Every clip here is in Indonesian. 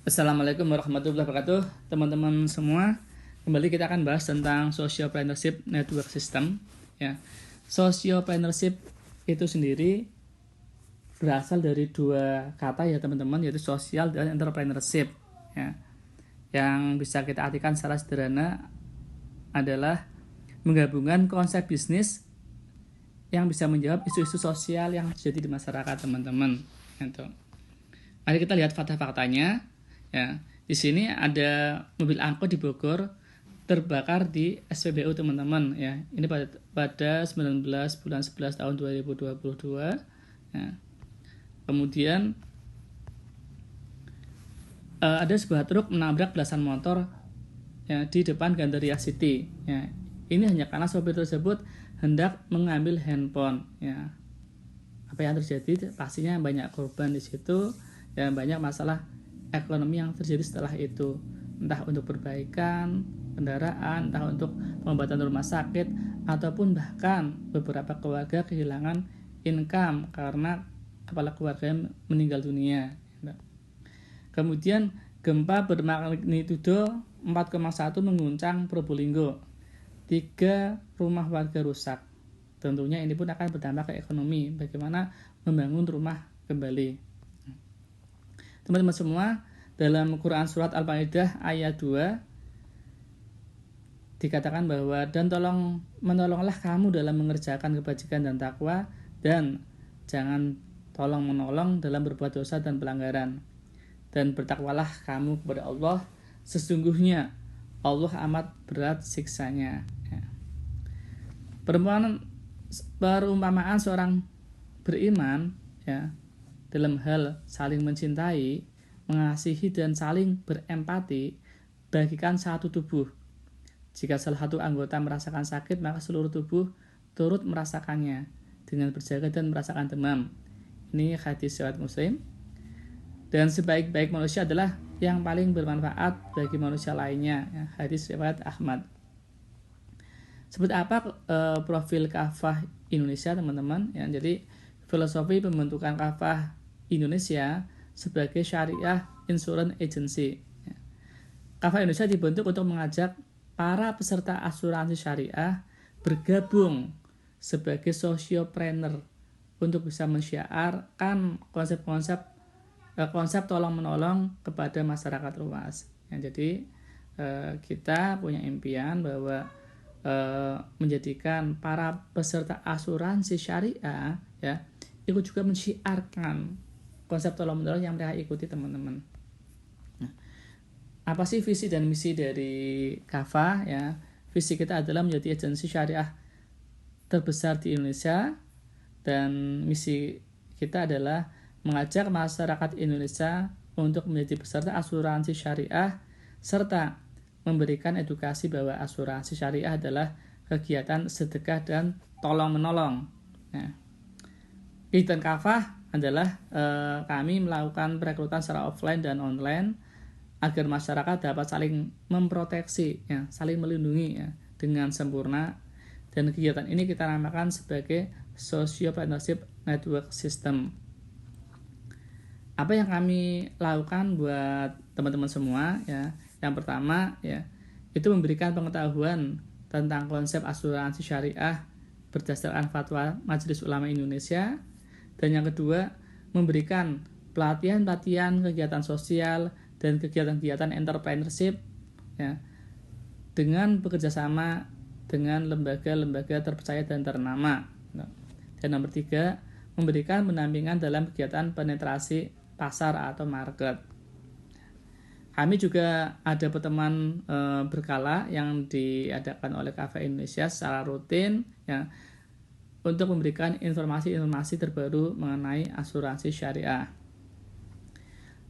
Assalamualaikum warahmatullahi wabarakatuh, teman-teman semua. Kembali kita akan bahas tentang sociopreneurship network system. Ya, sociopreneurship itu sendiri berasal dari dua kata ya teman-teman, yaitu sosial dan entrepreneurship. Ya, yang bisa kita artikan secara sederhana adalah menggabungkan konsep bisnis yang bisa menjawab isu-isu sosial yang terjadi di masyarakat, teman-teman. Gitu. Mari kita lihat fakta-faktanya. Ya, di sini ada mobil angkot di Bogor terbakar di SPBU, teman-teman. Ya, ini pada 19 bulan 11 tahun 2022. Ya. Kemudian ada sebuah truk menabrak belasan motor ya, di depan Gandaria City. Ya, ini hanya karena sopir tersebut hendak mengambil handphone. Ya, apa yang terjadi? Pastinya banyak korban di situ dan banyak masalah ekonomi yang terjadi setelah itu, entah untuk perbaikan kendaraan, entah untuk pengobatan rumah sakit, ataupun bahkan beberapa keluarga kehilangan income karena kepala keluarganya meninggal dunia. Kemudian gempa bermagnitudo 4,1 mengguncang Probolinggo, 3 rumah warga rusak. Tentunya ini pun akan berdampak ke ekonomi, bagaimana membangun rumah kembali. Teman-teman semua, dalam Quran Surat Al-Maidah ayat 2 dikatakan bahwa dan menolonglah kamu dalam mengerjakan kebajikan dan takwa, dan jangan tolong menolong dalam berbuat dosa dan pelanggaran, dan bertakwalah kamu kepada Allah, sesungguhnya Allah amat berat siksanya. Perumpamaan seorang beriman ya dalam hal saling mencintai, mengasihi, dan saling berempati bagikan satu tubuh. Jika salah satu anggota merasakan sakit, maka seluruh tubuh turut merasakannya dengan berjaga dan merasakan demam. Ini hadis riwayat Muslim. Dan sebaik-baik manusia adalah yang paling bermanfaat bagi manusia lainnya. Ya, hadis riwayat Ahmad. Seperti apa profil kafah Indonesia, teman-teman? Ya, jadi filosofi pembentukan kafah Indonesia sebagai Syariah Insurance Agency. Kafah Indonesia dibentuk untuk mengajak para peserta asuransi syariah bergabung sebagai sociopreneur untuk bisa mensyiarkan konsep tolong-menolong kepada masyarakat luas. Ya, jadi kita punya impian bahwa menjadikan para peserta asuransi syariah ya ikut juga mensyiarkan konsep tolong-menolong yang mereka ikuti, teman-teman. Nah, apa sih visi dan misi dari Kafah ya? Visi kita adalah menjadi agensi syariah terbesar di Indonesia, dan misi kita adalah mengajak masyarakat Indonesia untuk menjadi peserta asuransi syariah serta memberikan edukasi bahwa asuransi syariah adalah kegiatan sedekah dan tolong-menolong. Nah, kegiatan Kafah adalah kami melakukan perekrutan secara offline dan online agar masyarakat dapat saling memproteksi, ya, saling melindungi ya, dengan sempurna. Dan kegiatan ini kita namakan sebagai Sociopreneurship Network System. Apa yang kami lakukan buat teman-teman semua ya? Yang pertama ya, itu memberikan pengetahuan tentang konsep asuransi syariah berdasarkan fatwa Majelis Ulama Indonesia. Dan yang kedua, memberikan pelatihan-pelatihan kegiatan sosial dan kegiatan-kegiatan entrepreneurship ya, dengan bekerjasama dengan lembaga-lembaga terpercaya dan ternama. Dan nomor 3, memberikan pendampingan dalam kegiatan penetrasi pasar atau market. Kami juga ada pertemuan berkala yang diadakan oleh Kafah Indonesia secara rutin ya, untuk memberikan informasi-informasi terbaru mengenai asuransi syariah.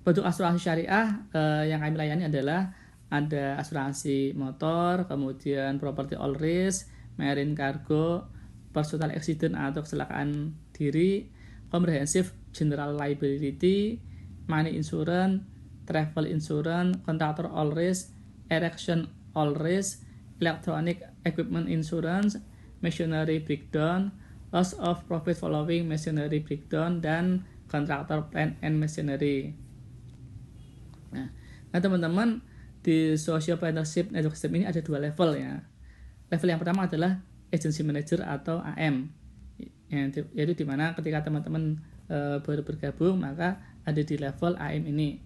Produk asuransi syariah yang kami layani adalah ada asuransi motor, kemudian property all risk, marine cargo, personal accident atau kecelakaan diri, comprehensive general liability, money insurance, travel insurance, contractor all risk, erection all risk, electronic equipment insurance, machinery breakdown, loss of profit following machinery breakdown, dan contractor plant and machinery. Nah, Nah teman-teman, di social partnership network system ini ada 2 level ya. Level yang pertama adalah agency manager atau AM, yaitu dimana ketika teman-teman baru bergabung maka ada di level AM ini.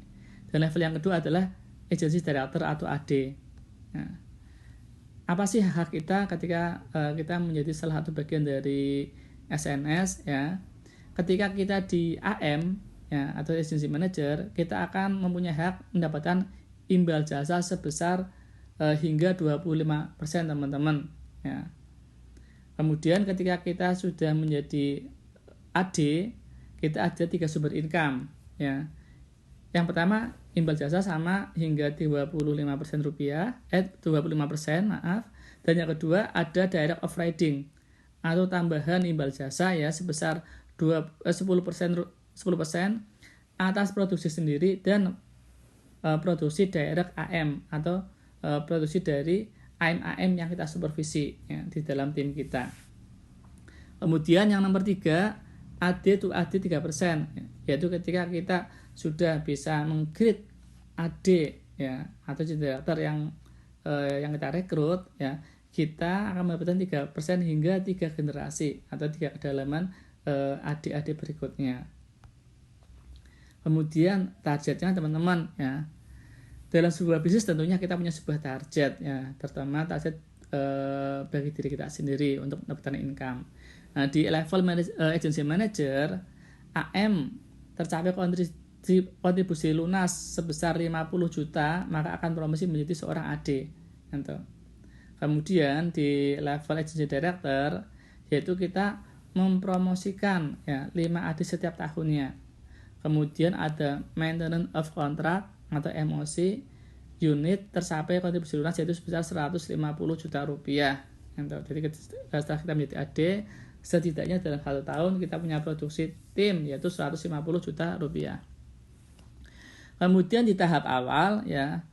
Dan level yang kedua adalah agency director atau AD. Nah, apa sih hak kita ketika kita menjadi salah satu bagian dari SNS ya? Ketika kita di AM ya atau agency manager, kita akan mempunyai hak mendapatkan imbal jasa sebesar hingga 25% teman-teman ya. Kemudian ketika kita sudah menjadi AD, kita ada 3 sumber income ya. Yang pertama, imbal jasa sama hingga 25% rupiah, 25% maaf. Dan yang kedua ada direct of riding atau tambahan imbal jasa ya sebesar 10% atas produksi sendiri dan produksi direct AM atau produksi dari AM yang kita supervisi ya, di dalam tim kita. Kemudian yang nomor 3, AD to AD 3%, yaitu ketika kita sudah bisa meng-grade AD ya atau director yang kita rekrut ya, kita akan mendapatkan 3% hingga 3 generasi atau 3 kedalaman AD-AD berikutnya. Kemudian targetnya teman-teman ya. Dalam sebuah bisnis tentunya kita punya sebuah target ya, terutama target bagi diri kita sendiri untuk mendapatkan income. Nah, di level agency manager AM tercapai kontribusi lunas sebesar 50 juta, maka akan promosi menjadi seorang AD. Gitu. Kemudian di level agency director, yaitu kita mempromosikan ya 5 AD setiap tahunnya. Kemudian ada maintenance of contract atau MOC unit tercapai kontribusi lunas yaitu sebesar 150 juta rupiah. Gitu. Jadi setelah kita menjadi AD, setidaknya dalam 1 tahun kita punya produksi tim yaitu 150 juta rupiah. Kemudian di tahap awal ya,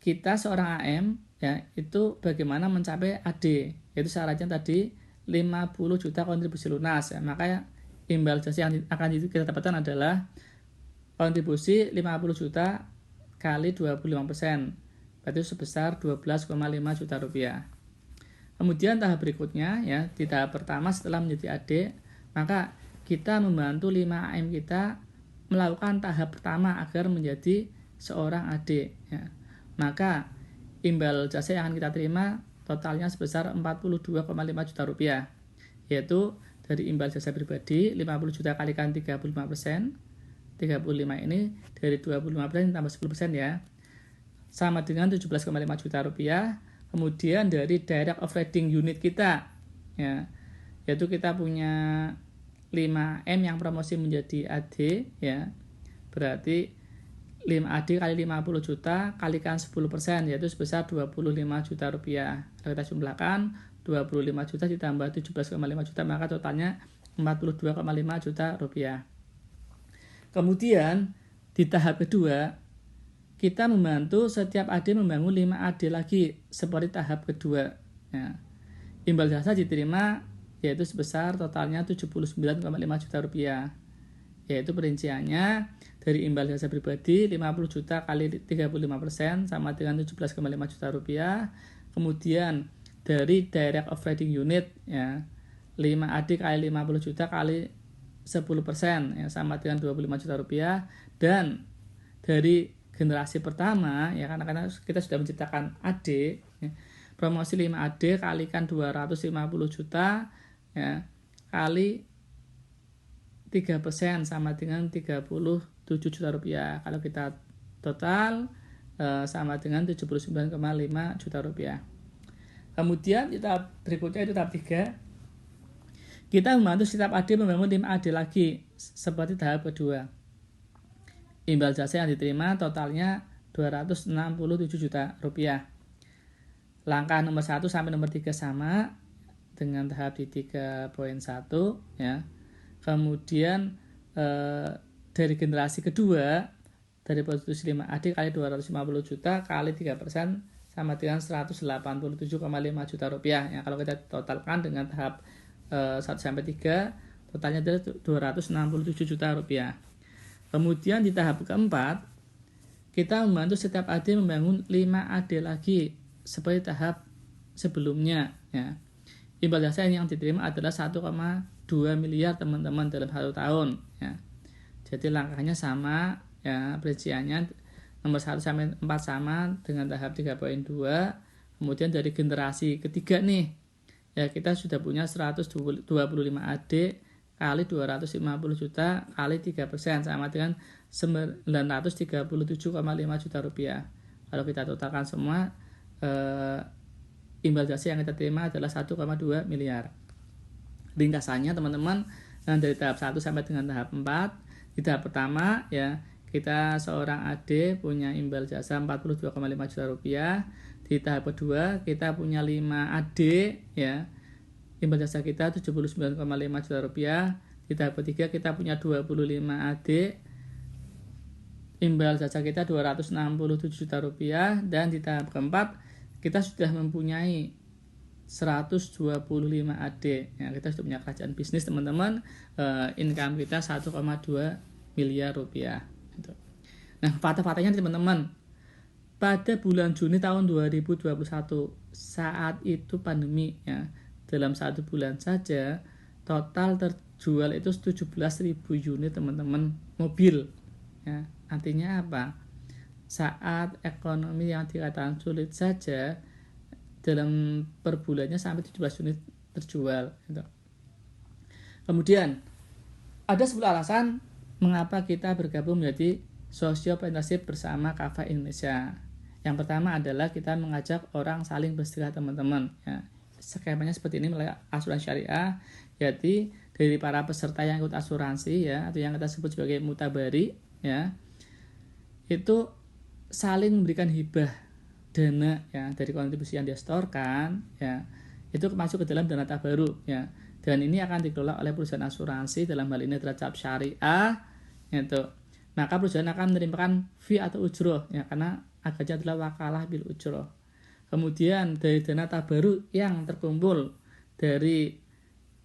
kita seorang AM ya itu bagaimana mencapai AD, yaitu syaratnya tadi 50 juta kontribusi lunas ya. Maka imbal jasa yang akan kita dapatkan adalah kontribusi 50 juta kali 25%, berarti sebesar 12,5 juta rupiah. Kemudian tahap berikutnya ya, di tahap pertama setelah menjadi AD, maka kita membantu 5 AM kita melakukan tahap pertama agar menjadi seorang AD ya. Maka imbal jasa yang akan kita terima totalnya sebesar 42,5 juta rupiah, yaitu dari imbal jasa pribadi 50 juta kalikan 35%, 35 ini dari 25% tambah 10% ya, sama dengan 17,5 juta rupiah. Kemudian dari direct of riding unit kita ya, yaitu kita punya 5M yang promosi menjadi AD ya, berarti 5 AD kali 50 juta kalikan 10% yaitu sebesar 25 juta rupiah. Kalau kita jumlahkan 25 juta ditambah 17,5 juta maka totalnya 42,5 juta rupiah. Kemudian di tahap kedua kita membantu setiap AD membangun 5 AD lagi seperti tahap kedua ya. Imbal jasa diterima yaitu sebesar totalnya 79,5 juta rupiah, yaitu perinciannya dari imbal jasa pribadi 50 juta kali 35% sama dengan 17,5 juta rupiah. Kemudian dari direct of riding unit ya 5 AD kali 50 juta kali 10% ya, sama dengan 25 juta rupiah. Dan dari generasi pertama ya, karena kita sudah menciptakan AD ya, promosi 5 AD kalikan 250 juta ya, kali 3% sama dengan 37 juta rupiah. Kalau kita total sama dengan 79,5 juta rupiah. Kemudian tahap berikutnya itu tahap 3. Kita membantu setiap AD membangun 5 AD lagi seperti tahap kedua. Imbal jasa yang diterima totalnya 267 juta rupiah. Langkah nomor 1 sampai nomor 3 sama dengan tahap di 3.1 ya. Kemudian dari generasi kedua dari produksi 5 AD kali 250 juta kali 3% sama dengan 187,5 juta rupiah ya. Kalau kita totalkan dengan tahap 1 sampai 3 totalnya adalah 267 juta rupiah. Kemudian di tahap keempat kita membantu setiap AD membangun 5 AD lagi seperti tahap sebelumnya ya. Imbal jasa yang diterima adalah 1,2 miliar teman-teman dalam 1 tahun ya. Jadi langkahnya sama ya, perinciannya nomor 1 sampai 4 sama dengan tahap 3.2. Kemudian dari generasi ketiga nih ya, kita sudah punya 125 AD kali 250 juta kali 3% sama dengan 937,5 juta rupiah. Kalau kita totalkan semua, imbal jasa yang kita terima adalah 1,2 miliar. Ringkasannya teman-teman, dari tahap 1 sampai dengan tahap 4. Di tahap pertama ya, kita seorang AD punya imbal jasa 42,5 juta rupiah. Di tahap kedua kita punya 5 AD ya, imbal jasa kita 79,5 juta rupiah. Di tahap ketiga kita punya 25 AD, imbal jasa kita 267 juta rupiah. Dan di tahap keempat kita sudah mempunyai 125 AD ya, kita sudah punya kerajaan bisnis teman-teman. Income kita 1,2 miliar rupiah gitu. Nah, fakta-faktanya teman-teman, pada bulan Juni tahun 2021 saat itu pandemi ya, dalam 1 bulan saja total terjual itu 17.000 unit teman-teman mobil ya. Artinya apa? Saat ekonomi yang dikatakan sulit saja, dalam per bulannya sampai 17 unit terjual gitu. Kemudian ada 10 alasan mengapa kita bergabung menjadi Social Partnership bersama Kafa Indonesia. Yang pertama adalah kita mengajak orang saling bersedekah teman-teman ya. Skemanya seperti ini melalui asuransi syariah, yaitu dari para peserta yang ikut asuransi ya, atau yang kita sebut sebagai mutabari ya, itu saling memberikan hibah dana ya dari kontribusi yang disetorkan ya, itu masuk ke dalam dana tabaruk ya. Dan ini akan dikelola oleh perusahaan asuransi, dalam hal ini adalah cap syariah gitu. Maka perusahaan akan menerimkan fee atau ujroh ya, karena agaknya adalah wakalah bil ujroh. Kemudian dari dana tabaruk yang terkumpul dari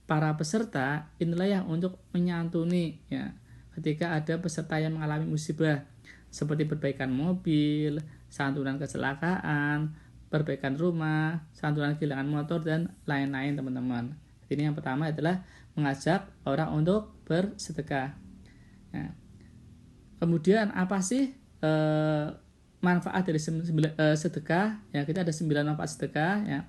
para peserta, inilah yang untuk menyantuni ya, ketika ada peserta yang mengalami musibah seperti perbaikan mobil, santunan kecelakaan, perbaikan rumah, santunan kehilangan motor, dan lain-lain teman-teman. Ini yang pertama adalah mengajak orang untuk bersedekah ya. Kemudian apa sih manfaat dari sedekah ya? Kita ada 9 manfaat sedekah ya.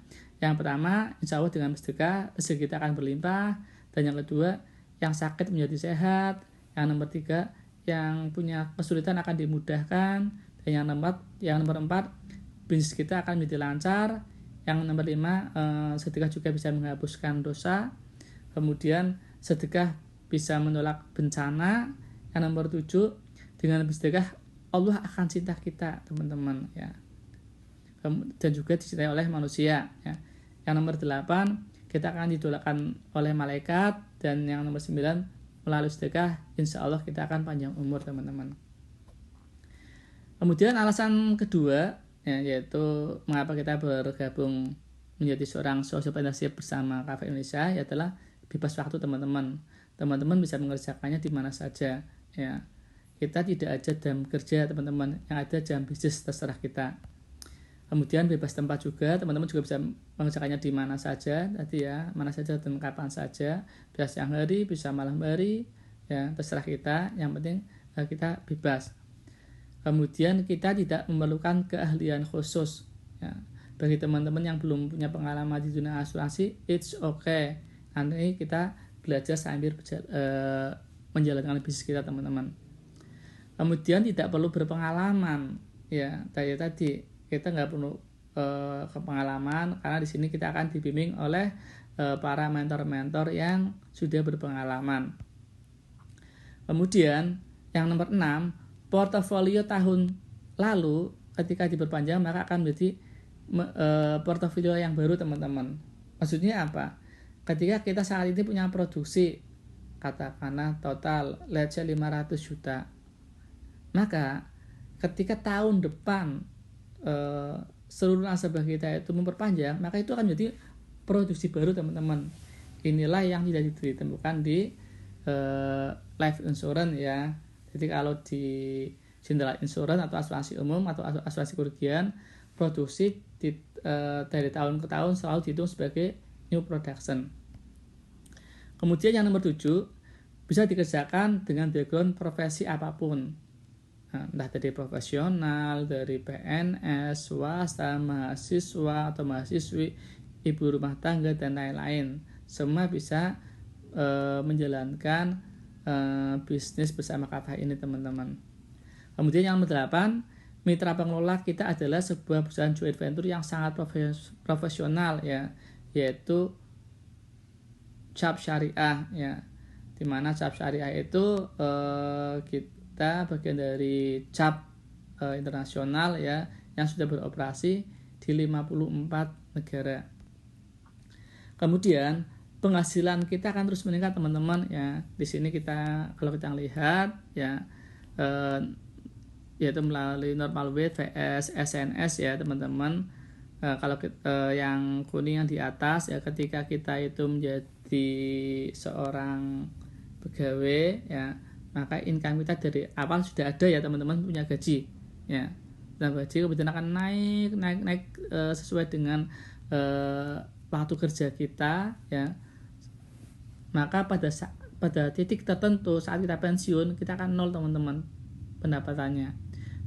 Yang pertama, insya Allah dengan bersedekah rezeki kita akan berlimpah. Dan yang kedua, yang sakit menjadi sehat. Yang nomor 3, yang punya kesulitan akan dimudahkan. Dan yang nomor 4, bisnis kita akan menjadi lancar. Yang nomor 5, sedekah juga bisa menghapuskan dosa. Kemudian sedekah bisa menolak bencana. Yang nomor 7, dengan bersedekah Allah akan cinta kita teman-teman ya, dan juga dicintai oleh manusia ya. Yang nomor 8, kita akan didolakan oleh malaikat. Dan yang nomor 9, melalui sedekah insya Allah kita akan panjang umur teman-teman. Kemudian alasan kedua ya, yaitu mengapa kita bergabung menjadi seorang social partnership bersama Kafa Indonesia, adalah bebas waktu teman-teman. Teman-teman bisa mengerjakannya di mana saja ya. Kita tidak ada jam kerja teman-teman, yang ada jam bisnis, terserah kita. Kemudian bebas tempat juga, teman-teman juga bisa mengerjakannya di mana saja tadi ya, mana saja dan kapan saja, bisa siang hari, bisa malam hari ya, terserah kita. Yang penting kita bebas. Kemudian kita tidak memerlukan keahlian khusus ya. Bagi teman-teman yang belum punya pengalaman di dunia asuransi, it's okay. Nanti kita belajar sambil menjalankan bisnis kita teman-teman. Kemudian tidak perlu berpengalaman ya, tadi kita nggak perlu kepengalaman, karena di sini kita akan dibimbing oleh para mentor-mentor yang sudah berpengalaman. Kemudian yang nomor 6, portofolio tahun lalu ketika diperpanjang maka akan menjadi portofolio yang baru teman-teman. Maksudnya apa? Ketika kita saat ini punya produksi katakanlah total let's say 500 juta, maka ketika tahun depan seluruh nasabah kita itu memperpanjang, maka itu akan menjadi produksi baru teman-teman. Inilah yang tidak ditemukan di life insurance ya. Jadi kalau di general insurance atau asuransi umum atau asuransi kerugian produksi dari tahun ke tahun selalu dihitung sebagai new production. Kemudian yang nomor 7, bisa dikerjakan dengan background profesi apapun. Entah dari profesional, dari PNS, swasta, mahasiswa atau mahasiswi, ibu rumah tangga, dan lain-lain. Semua bisa menjalankan bisnis bersama KPH ini, teman-teman. Kemudian yang nomor 8, mitra pengelola kita adalah sebuah perusahaan joint venture yang sangat profesional, ya, yaitu CAP Syariah, ya. Di mana CAP Syariah itu kita bagian dari CAP internasional, ya, yang sudah beroperasi di 54 negara. Kemudian penghasilan kita akan terus meningkat, teman-teman, ya. Di sini kalau kita lihat, ya, yaitu melalui normal wage vs SNS, ya, teman-teman. Kalau yang kuning yang di atas, ya, ketika kita itu menjadi seorang pegawai, ya, maka income kita dari awal sudah ada, ya, teman-teman, punya gaji, ya, dan gaji kemudian akan naik sesuai dengan waktu kerja kita, ya. Maka pada titik tertentu saat kita pensiun, kita akan nol, teman-teman, pendapatannya.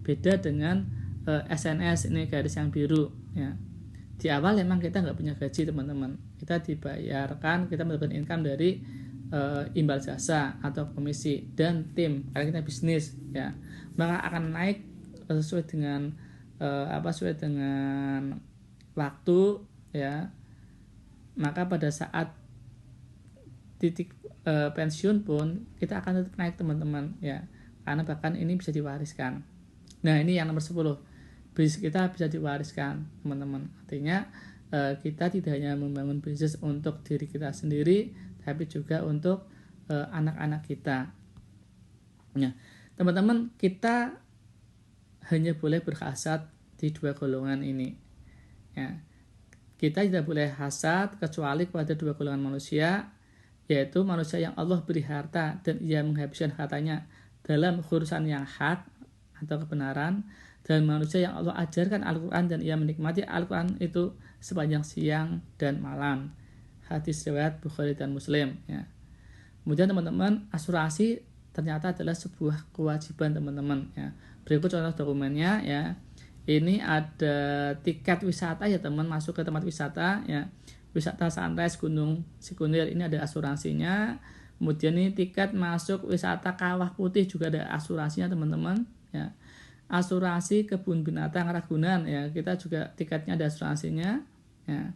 Beda dengan SNS, ini garis yang biru, ya. Di awal memang kita nggak punya gaji, teman-teman. Kita dibayarkan, kita mendapatkan income dari imbal jasa atau komisi dan tim karena kita bisnis, ya. Maka akan naik sesuai dengan sesuai dengan waktu, ya. Maka pada saat titik pensiun pun kita akan tetap naik, teman-teman, ya, karena bahkan ini bisa diwariskan. Nah, ini yang nomor 10, bisnis kita bisa diwariskan, teman-teman. Artinya kita tidak hanya membangun bisnis untuk diri kita sendiri, tapi juga untuk anak-anak kita. Nah, teman-teman, kita hanya boleh berhasad di 2 golongan ini, ya. Kita tidak boleh hasad kecuali kepada 2 golongan manusia, yaitu manusia yang Allah beri harta dan ia menghabiskan hartanya dalam urusan yang hak atau kebenaran, dan manusia yang Allah ajarkan Al-Quran dan ia menikmati Al-Quran itu sepanjang siang dan malam. Hadis riwayat Bukhari dan Muslim, ya. Kemudian, teman-teman, asuransi ternyata adalah sebuah kewajiban, teman-teman, ya. Berikut contoh dokumennya, ya. Ini ada tiket wisata, ya, teman, masuk ke tempat wisata, ya. Wisata Sunrise Gunung Sikunir, ini ada asuransinya. Kemudian ini tiket masuk wisata Kawah Putih juga ada asuransinya, teman-teman, ya. Asuransi kebun binatang Ragunan, ya, kita juga tiketnya ada asuransinya, ya.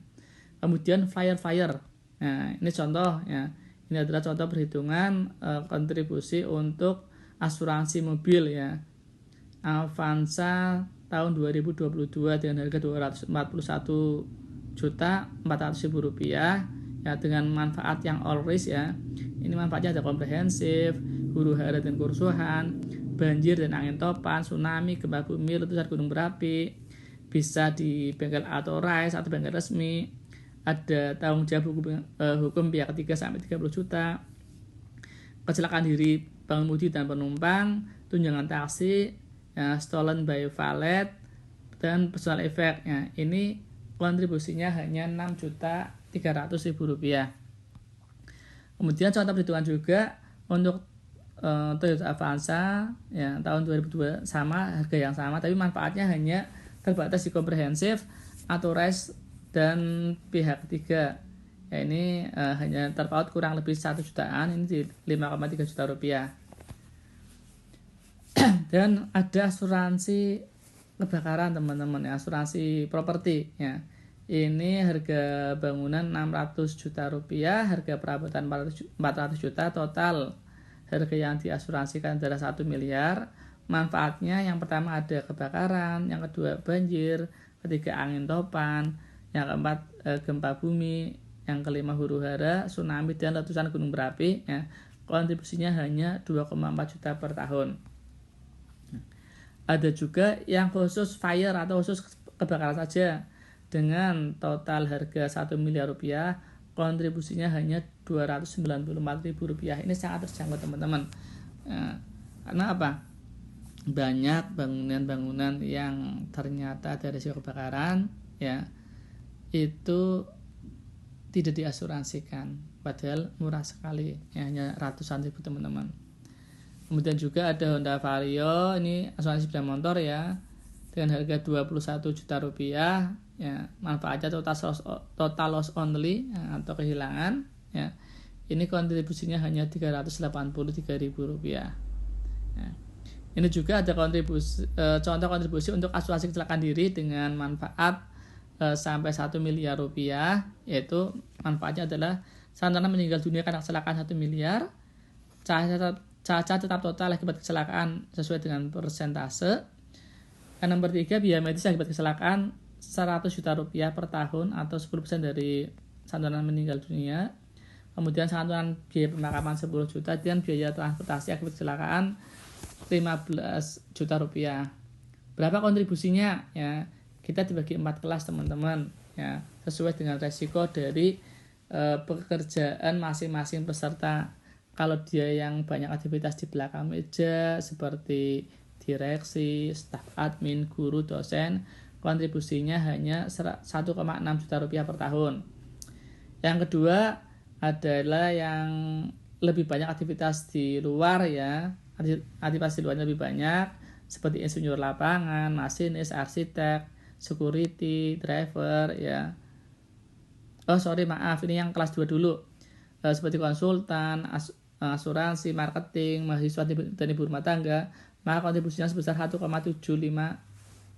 Kemudian flyer. Nah, ini contoh, ya. Ini adalah contoh perhitungan kontribusi untuk asuransi mobil, ya. Avanza tahun 2022 dengan harga Rp241.400.000, ya, dengan manfaat yang all risk, ya. Ini manfaatnya ada komprehensif, huru hara dan kerusuhan, banjir dan angin topan, tsunami, gempa bumi, letusan gunung berapi, bisa di bengkel authorized atau bengkel resmi. Ada tanggung jawab hukum pihak ketiga sampai 30 juta, kecelakaan diri pengemudi dan penumpang, tunjangan taksi, ya, stolen by valet, dan personal effect, ya. Ini kontribusinya hanya Rp6.300.000. Kemudian contoh perhitungan juga untuk Toyota Avanza, ya, tahun 2002 sama, harga yang sama, tapi manfaatnya hanya terbatas di komprehensif, authorized, dan pihak ketiga, ya. Ini hanya terpaut kurang lebih 1 jutaan, ini di 5,3 juta rupiah. Dan ada asuransi kebakaran, teman-teman, ya, asuransi properti, ya. Ini harga bangunan 600 juta rupiah, harga perabotan 400 juta, total harga yang diasuransikan adalah 1 miliar. Manfaatnya yang pertama ada kebakaran, yang kedua banjir, ketiga angin topan, yang keempat gempa bumi, yang kelima huru hara, tsunami, dan letusan gunung berapi, ya. Kontribusinya hanya 2,4 juta per tahun. Ada juga yang khusus fire atau khusus kebakaran saja, dengan total harga 1 miliar rupiah, kontribusinya hanya Rp294.000. Ini sangat terjangkau, teman-teman, ya. Karena apa? banyak bangunan-bangunan yang ternyata ada risiko kebakaran ya itu tidak diasuransikan, padahal murah sekali ya, hanya ratusan ribu teman-teman. Kemudian juga ada Honda Vario, ini asuransi sepeda motor ya, dengan harga 21 juta rupiah ya, manfaatnya total loss only ya, atau kehilangan ya. Ini kontribusinya hanya 383.000 rupiah ya. Ini juga ada contoh kontribusi untuk asuransi kecelakaan diri dengan manfaat sampai 1 miliar rupiah, yaitu manfaatnya adalah Santana meninggal dunia karena kecelakaan 1 miliar, cacat tetap total akibat kecelakaan sesuai dengan persentase. Dan nomor 3, biaya medis akibat kecelakaan 100 juta rupiah per tahun atau 10% dari santunan meninggal dunia. Kemudian santunan biaya pemakaman 10 juta dan biaya transportasi akibat kecelakaan 15 juta rupiah. Berapa kontribusinya ya? Kita dibagi 4 kelas teman-teman ya, sesuai dengan resiko dari pekerjaan masing-masing peserta. Kalau dia yang banyak aktivitas di belakang meja seperti direksi, staf admin, guru, dosen, kontribusinya hanya 1,6 juta rupiah per tahun. Yang kedua adalah yang lebih banyak aktivitas di luar ya, aktivitas di luarnya lebih banyak seperti insinyur lapangan, masinis, arsitek, security, driver ya. Ini yang kelas 2 dulu. Seperti konsultan, asuransi, marketing, mahasiswa dan ibu rumah tangga, maka kontribusinya sebesar 1,75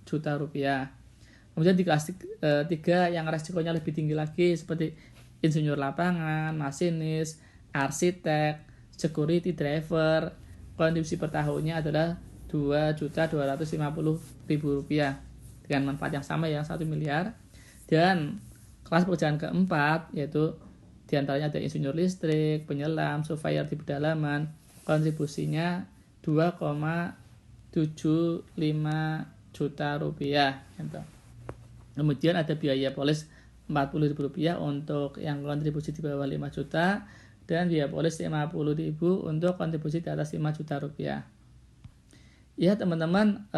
juta rupiah. Kemudian di kelas 3 yang resikonya lebih tinggi lagi seperti insinyur lapangan, masinis, arsitek, security, driver, kontribusi per tahunnya adalah 2.250.000 rupiah dengan manfaat yang sama ya, 1 miliar. Dan kelas pekerjaan keempat yaitu diantaranya ada insinyur listrik, penyelam, surveyor di pedalaman, kontribusinya 2,75 juta rupiah gitu. Kemudian ada biaya polis 40.000 rupiah untuk yang kontribusi di bawah 5 juta dan biaya polis 50.000 untuk kontribusi di atas 5 juta rupiah. Ya teman-teman,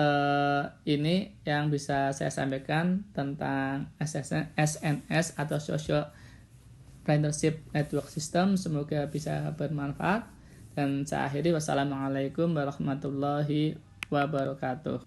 ini yang bisa saya sampaikan tentang SNS atau Social Partnership Network System. Semoga bisa bermanfaat dan saya akhiri. Wassalamualaikum warahmatullahi wabarakatuh.